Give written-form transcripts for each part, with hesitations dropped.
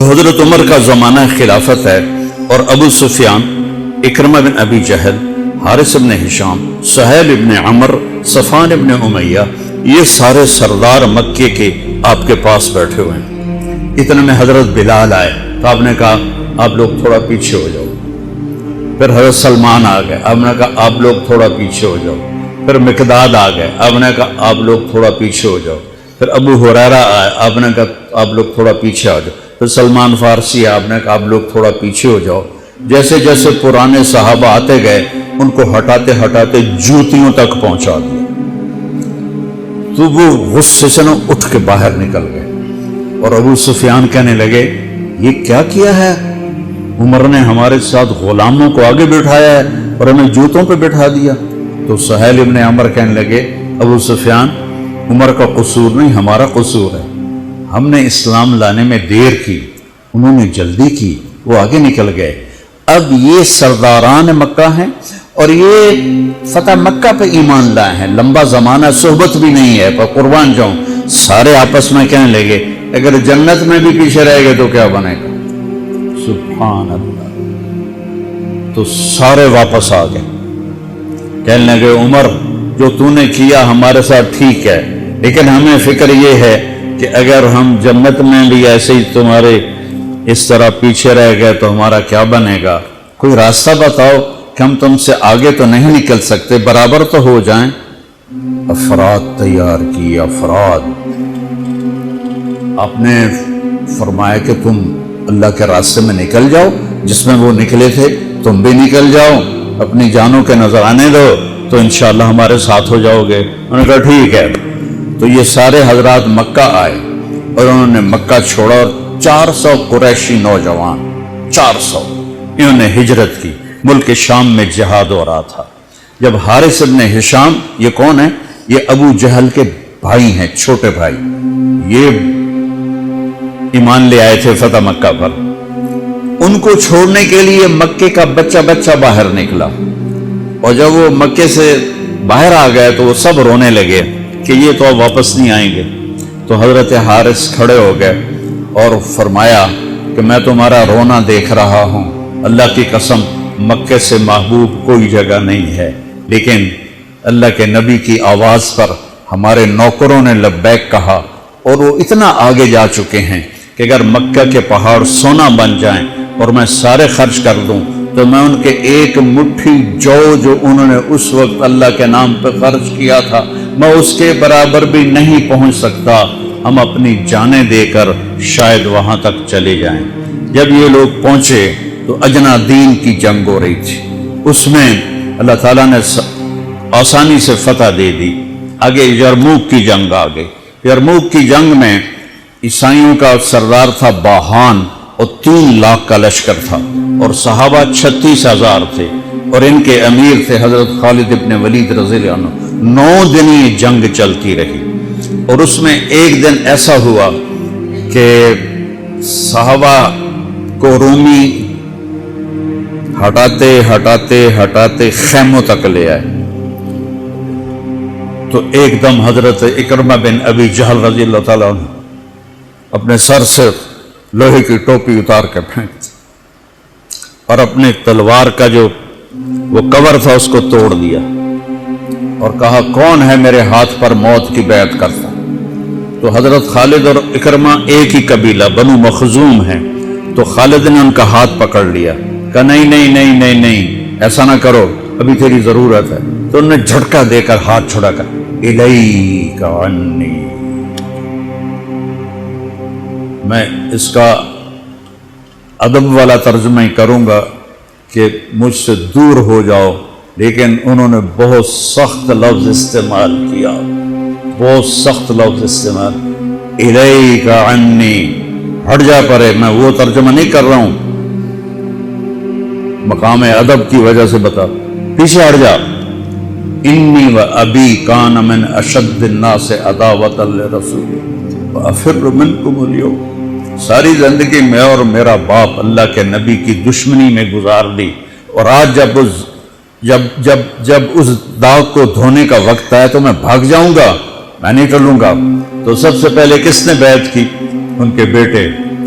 حضرت عمر کا زمانہ خلافت ہے اور ابو سفیان، اکرمہ بن ابی جہل، حارث بن ہشام، سہیل بن عمر، صفوان بن امیہ، یہ سارے سردار مکے کے آپ کے پاس بیٹھے ہوئے ہیں۔ اتنے میں حضرت بلال آئے تو آپ نے کہا آپ لوگ تھوڑا پیچھے ہو جاؤ۔ پھر حضرت سلمان آ گئے، آپ نے کہا آپ لوگ تھوڑا پیچھے ہو جاؤ۔ پھر مقداد آ گئے، آپ نے کہا آپ لوگ تھوڑا پیچھے ہو جاؤ۔ پھر ابو ہریرہ آئے، آپ نے کہا آپ لوگ تھوڑا پیچھے آ جاؤ۔ پھر سلمان فارسی ہے، آپ نے کہا آپ لوگ تھوڑا پیچھے ہو جاؤ۔ جیسے جیسے پرانے صحابہ آتے گئے ان کو ہٹاتے ہٹاتے جوتیوں تک پہنچا دیا۔ تو وہ غصے سے نہ اٹھ کے باہر نکل گئے اور ابو سفیان کہنے لگے یہ کیا کیا ہے؟ عمر نے ہمارے ساتھ غلاموں کو آگے بٹھایا ہے اور ہمیں جوتوں پہ بٹھا دیا۔ تو سہیل ابن عمر کہنے لگے ابو سفیان، عمر کا قصور نہیں، ہمارا قصور ہے۔ ہم نے اسلام لانے میں دیر کی، انہوں نے جلدی کی، وہ آگے نکل گئے۔ اب یہ سرداران مکہ ہیں اور یہ فتح مکہ پہ ایمان لائے ہیں، لمبا زمانہ صحبت بھی نہیں ہے، پر قربان جاؤں۔ سارے آپس میں کہنے لگے اگر جنت میں بھی پیچھے رہ گئے تو کیا بنے گا؟ سبحان اللہ۔ تو سارے واپس آ گئے، کہنے لگے عمر جو تو نے کیا ہمارے ساتھ ٹھیک ہے، لیکن ہمیں فکر یہ ہے کہ اگر ہم جنت میں بھی ایسے ہی تمہارے اس طرح پیچھے رہ گئے تو ہمارا کیا بنے گا؟ کوئی راستہ بتاؤ کہ ہم تم سے آگے تو نہیں نکل سکتے، برابر تو ہو جائیں۔ افراد تیار کی، افراد۔ آپ نے فرمایا کہ تم اللہ کے راستے میں نکل جاؤ، جس میں وہ نکلے تھے تم بھی نکل جاؤ، اپنی جانوں کے نذرانے دو تو انشاءاللہ ہمارے ساتھ ہو جاؤ گے۔ انہوں نے کہا ٹھیک ہے۔ تو یہ سارے حضرات مکہ آئے اور انہوں نے مکہ چھوڑا اور 400 قریشی نوجوان، 400 انہوں نے ہجرت کی۔ ملک شام میں جہاد ہو رہا تھا۔ جب حارث بن ہشام، یہ کون ہے؟ یہ ابو جہل کے بھائی ہیں، چھوٹے بھائی، یہ ایمان لے آئے تھے فتح مکہ پر۔ ان کو چھوڑنے کے لیے مکے کا بچہ بچہ باہر نکلا، اور جب وہ مکے سے باہر آ گئے تو وہ سب رونے لگے کہ یہ تو اب واپس نہیں آئیں گے۔ تو حضرت حارث کھڑے ہو گئے اور فرمایا کہ میں تمہارا رونا دیکھ رہا ہوں، اللہ کی قسم مکے سے محبوب کوئی جگہ نہیں ہے، لیکن اللہ کے نبی کی آواز پر ہمارے نوکروں نے لبیک کہا اور وہ اتنا آگے جا چکے ہیں کہ اگر مکہ کے پہاڑ سونا بن جائیں اور میں سارے خرچ کر دوں تو میں ان کے ایک مٹھی جو انہوں نے اس وقت اللہ کے نام پہ خرچ کیا تھا میں اس کے برابر بھی نہیں پہنچ سکتا۔ ہم اپنی جانیں دے کر شاید وہاں تک چلے جائیں۔ جب یہ لوگ پہنچے تو اجنا دین کی جنگ ہو رہی تھی، اس میں اللہ تعالیٰ نے آسانی سے فتح دے دی۔ آگے یرموک کی جنگ آ گئی۔ یرموک کی جنگ میں عیسائیوں کا سردار تھا باہان اور 3 لاکھ کا لشکر تھا، اور صحابہ 36,000 تھے، اور ان کے امیر تھے حضرت خالد ابن ولید رضی اللہ عنہ۔ 9 دن یہ جنگ چلتی رہی، اور اس میں ایک دن ایسا ہوا کہ صحابہ کو رومی ہٹاتے ہٹاتے ہٹاتے خیموں تک لے آئے۔ تو ایک دم حضرت اکرمہ بن ابی جہل رضی اللہ تعالیٰ عنہ اپنے سر سے لوہے کی ٹوپی اتار کے پھینک اور اپنے تلوار کا جو وہ کور تھا اس کو توڑ دیا اور کہا کون ہے میرے ہاتھ پر موت کی بیعت کرتا؟ تو حضرت خالد اور اکرمہ ایک ہی قبیلہ بنو مخزوم ہیں، تو خالد نے ان کا ہاتھ پکڑ لیا، کہا نہیں نہیں نہیں نہیں نہیں ایسا نہ کرو، ابھی تیری ضرورت ہے۔ تو انہوں نے جھٹکا دے کر ہاتھ چھڑا کر الیک عنی، میں اس کا ادب والا ترجمہ ہی کروں گا کہ مجھ سے دور ہو جاؤ، لیکن انہوں نے بہت سخت لفظ استعمال کیا، بہت سخت لفظ استعمال، الیک عنی، ہٹ جا پرے۔ میں وہ ترجمہ نہیں کر رہا ہوں، مقام ادب کی وجہ سے بتا، پیچھے ہٹ جا۔ انی و ابی کان من اشد الناس عداوۃ لرسول وافر منکم اليوم، ساری زندگی میں اور میرا باپ اللہ کے نبی کی دشمنی میں گزار دی، اور آج جب اس داغ کو دھونے کا وقت آئے تو میں بھاگ جاؤں گا، میں نہیں ٹلوں گا۔ تو سب سے پہلے کس نے بیعت کی؟ ان کے بیٹے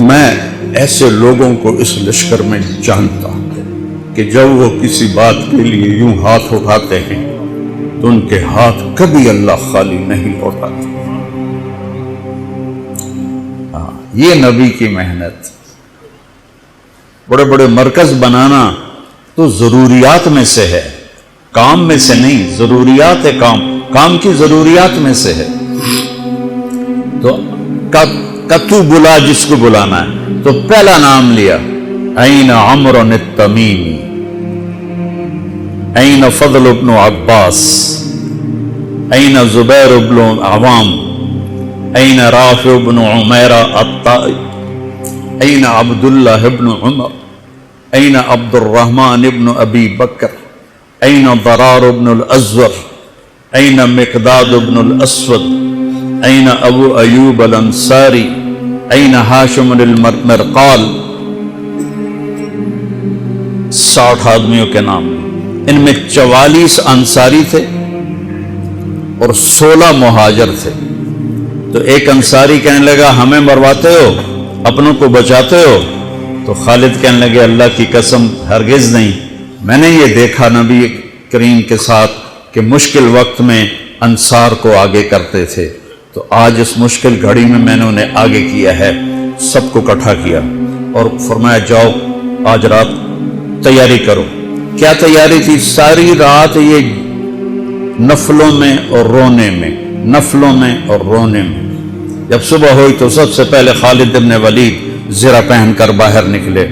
میں ایسے لوگوں کو اس لشکر میں جانتا ہوں کہ جب وہ کسی بات کے لیے یوں ہاتھ اٹھاتے ہیں تو ان کے ہاتھ کبھی اللہ خالی نہیں لوٹاتے۔ یہ نبی کی محنت۔ بڑے بڑے مرکز بنانا تو ضروریات میں سے ہے، کام میں سے نہیں، ضروریات ہے، کام کی ضروریات میں سے ہے۔ تو کتو بلا جس کو بلانا ہے تو پہلا نام لیا، این عمرو التمیمی، این فضل ابن عباس، این زبیر ابن عوام، این رافع ابن عمیرہ الطائی، این عبداللہ ابن عمر، این عبد الرحمن ابن ابی بکر، این ضرار ابن الازور، این مقداد ابن الاسود، این ابو ایوب الانصاری، این ہاشم المرقال۔ 60 آدمیوں کے نام، ان میں 44 انصاری تھے اور 16 مہاجر تھے۔ تو ایک انصاری کہنے لگا ہمیں مرواتے ہو، اپنوں کو بچاتے ہو؟ تو خالد کہنے لگے اللہ کی قسم ہرگز نہیں، میں نے یہ دیکھا نبی کریم کے ساتھ کہ مشکل وقت میں انصار کو آگے کرتے تھے، تو آج اس مشکل گھڑی میں میں نے انہیں آگے کیا ہے، سب کو اکٹھا کیا اور فرمایا جاؤ آج رات تیاری کرو۔ کیا تیاری تھی؟ ساری رات یہ نفلوں میں اور رونے میں، نفلوں میں اور رونے میں۔ جب صبح ہوئی تو سب سے پہلے خالد بن ولید زرہ پہن کر باہر نکلے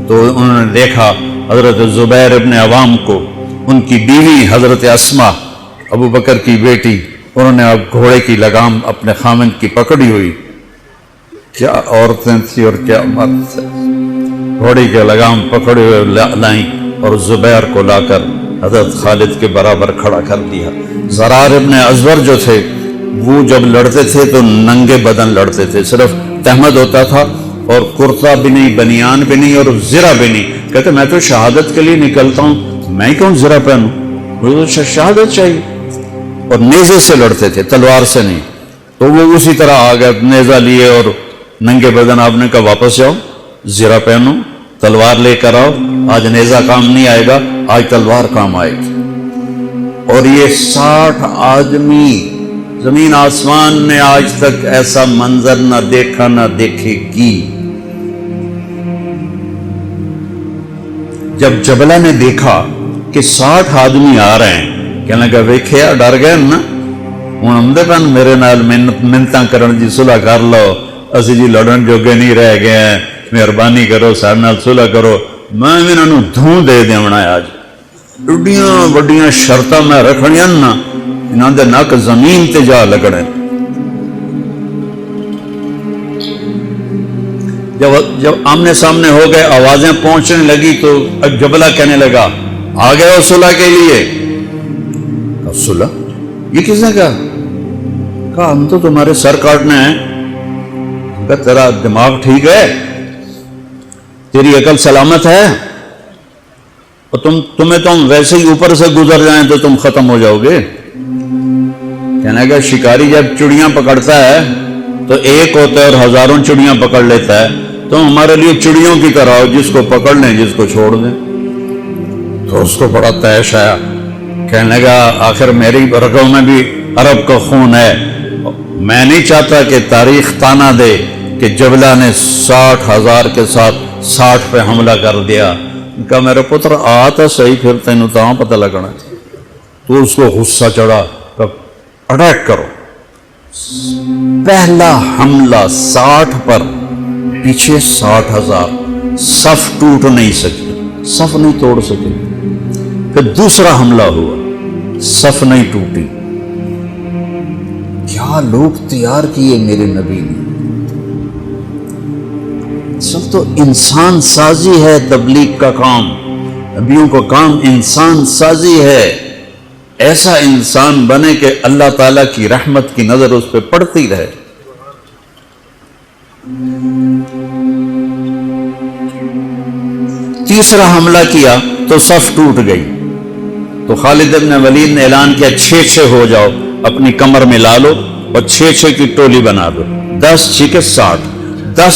تو انہوں نے دیکھا حضرت زبیر ابن عوام کو، ان کی بیوی حضرت اسما ابو بکر کی بیٹی، انہوں نے اب گھوڑے کی لگام اپنے خامند کی پکڑی ہوئی۔ کیا عورتیں تھیں اور کیا مرد تھے، گھوڑے کی لگام پکڑے ہوئے لائیں اور زبیر کو لا کر حضرت خالد کے برابر کھڑا کر دیا۔ ضرار ابن ازور جو تھے وہ جب لڑتے تھے تو ننگے بدن لڑتے تھے، صرف تہمد ہوتا تھا اور کرتا بھی نہیں، بنیان بھی نہیں اور زرہ بھی نہیں۔ کہتے میں تو شہادت کے لیے نکلتا ہوں، میں کیوں زرہ پہنوں، مجھے تو شہادت چاہیے۔ اور نیزے سے لڑتے تھے، تلوار سے نہیں۔ تو وہ اسی طرح آ گئے، نیزہ لیے اور ننگے بدن۔ آپ نے کہا واپس جاؤ، زرہ پہنو، تلوار لے کر آؤ، آج نیزہ کام نہیں آئے گا، آج تلوار کام آئے گی۔ اور یہ 60 آدمی، زمین آسمان نے آج تک ایسا منظر نہ دیکھا نہ دیکھے گی۔ جب جبلہ نے دیکھا کہ 60 آدمی آ رہے ہیں، کہنے لگا ویکھیا ڈر گئے نا، ہوں آمدے پن میرے نال منتاں کرن جی صلح کر لو، اسی جی لڑن جوگے نہیں رہ گئے ہیں، مہربانی کرو سارے نال صلح کرو، میں انہوں دھوں دے دیونا ہے۔ آج ایڈیاں وڈیاں شرطاں میں رکھنیاں نا، انہاں دے نک زمین تے جا لگنے۔ جب آمنے سامنے ہو گئے، آوازیں پہنچنے لگی تو جبلہ کہنے لگا آ گئے ہو صلح کے لیے؟ صلح؟ یہ کس نے کہا ہم تو تمہارے سر کاٹنے ہیں۔ کہا تیرا دماغ ٹھیک ہے، تیری عقل سلامت ہے، اور تمہیں تو ہم ویسے ہی اوپر سے گزر جائیں تو تم ختم ہو جاؤ گے۔ کہنے کا شکاری جب چڑیاں پکڑتا ہے تو ایک ہوتا ہے اور ہزاروں چڑیاں پکڑ لیتا ہے، تو ہمارے لیے چڑیوں کی طرح ہو، جس کو پکڑ لیں جس کو چھوڑ دیں۔ تو اس کو بڑا طیش آیا، کہنے لگا آخر میری رگوں میں بھی عرب کا خون ہے، میں نہیں چاہتا کہ تاریخ تانا دے کہ جبلہ نے 60,000 کے ساتھ 60 پہ حملہ کر دیا۔ کہا میرے پتر آتا صحیح، پھر تینوں تاں پتہ لگنا۔ تو اس کو غصہ چڑھا، اٹیک کرو۔ پہلا حملہ 60 پر، پیچھے 60,000، صف ٹوٹ نہیں سکی، صف نہیں توڑ سکے۔ پھر دوسرا حملہ ہوا، صف نہیں ٹوٹی۔ کیا لوگ تیار کیے میرے نبی نے۔ سب تو انسان سازی ہے تبلیغ کا کام، نبیوں کا کام انسان سازی ہے۔ ایسا انسان بنے کہ اللہ تعالیٰ کی رحمت کی نظر اس پہ پڑتی رہے۔ تیسرا حملہ کیا تو صف ٹوٹ گئی، تو خالد بن ولید نے اعلان کیا 6 ہو جاؤ، اپنی کمر میں لا لو اور 6 کی ٹولی بنا دو، 10 6 60، 10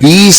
20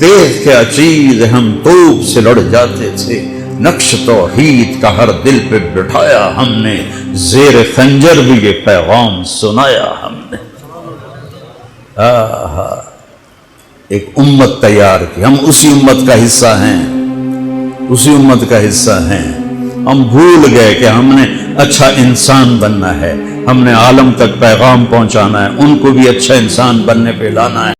دیکھ کے چیز ہم توپ سے لڑ جاتے تھے، نقش توحید کا ہر دل پہ بٹھایا ہم نے، زیر خنجر بھی یہ پیغام سنایا ہم نے۔ ایک امت تیار کی، ہم اسی امت کا حصہ ہیں، اسی امت کا حصہ ہیں۔ ہم بھول گئے کہ ہم نے اچھا انسان بننا ہے، ہم نے عالم تک پیغام پہنچانا ہے، ان کو بھی اچھا انسان بننے پہ لانا ہے۔